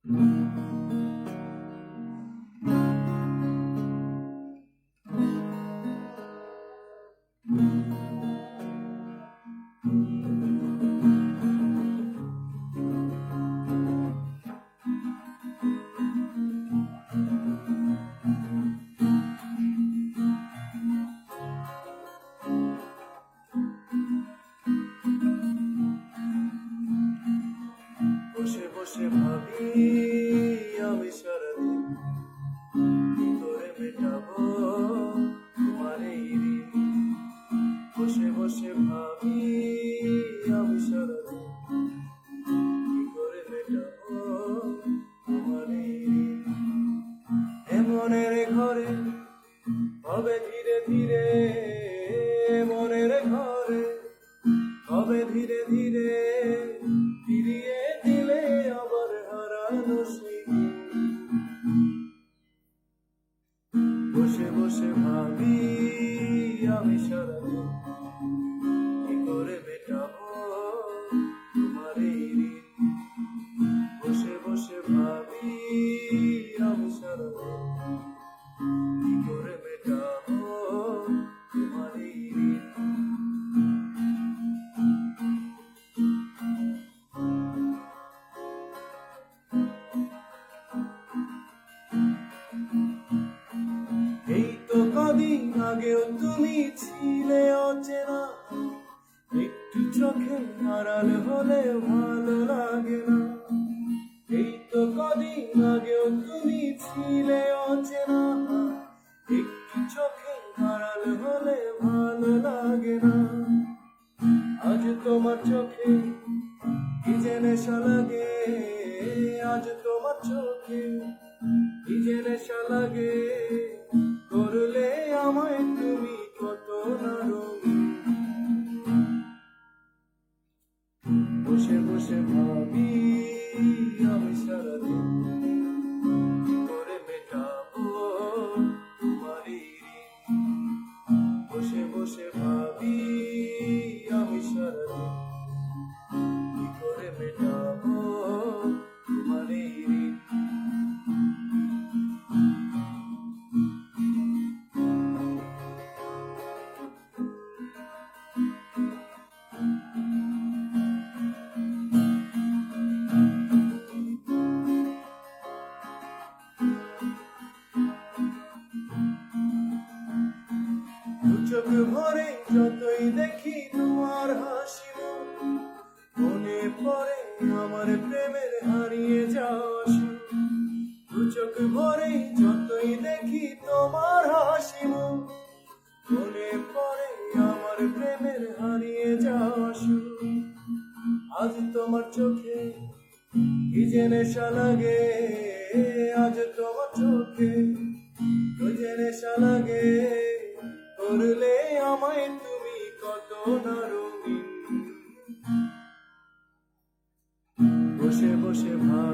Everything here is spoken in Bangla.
বসে বসে ভাবি আমি সারাদিন কি করে মেটাবো তোমার এই ঋণ। বসে বসে ভাবি আমি সারাদিন কি করে মেটাবো তোমার এই ঋণ। এমনের ঘরে হবে ধীরে ধীরে, মনের ঘরে হবে ধীরে ধীরে, ফিরিয়ে দিলে আবার হারানো স্মৃতি। বসে বসে ভাবি আমি সারাদিন কি করে মেটাবো তোমার এই ঋণ। বসে বসে ভাবি আমি সারাদিন কি করে মেটাবো তোমার এই ঋণ। এই তো কদিন আগেও তুমি ছিলে অচেনা, একটু চোখে আড়াল হলে ভালো লাগে না। এই তো কদিন আগেও তুমি ছিলে অচেনা, একটু চোখে আড়াল হলে ভালো লাগে না। আজ তোমার চোখে কি যে নেশা লাগে, আজ তোমার চোখে কি যে নেশা লাগে, করলে আমায় তুমি কত না রঙিন। বসে বসে ভাবি আমি সারাদিন কি করে মেটাবো তোমার এই ঋণ। বসে বসে ভাবি আমি সারাদিন কি করে মেটাবো তোমার এই ঋণ। দু চোখ ভরে যতই দেখি তোমার হাসি, মনে পড়ে আমার প্রেমের হারিয়ে যাওয়া সুর। দু চোখ ভরে যতই দেখি তোমার হাসি, মনে পড়ে আমার প্রেমের হারিয়ে যাওয়া সুর। আজ তোমার চোখে কি যে নেশা লাগে, আজ তোমার চোখে কি যে নেশা লাগে, করলে আমায় তুমি কত না রঙিন। বসে বসে ভাবি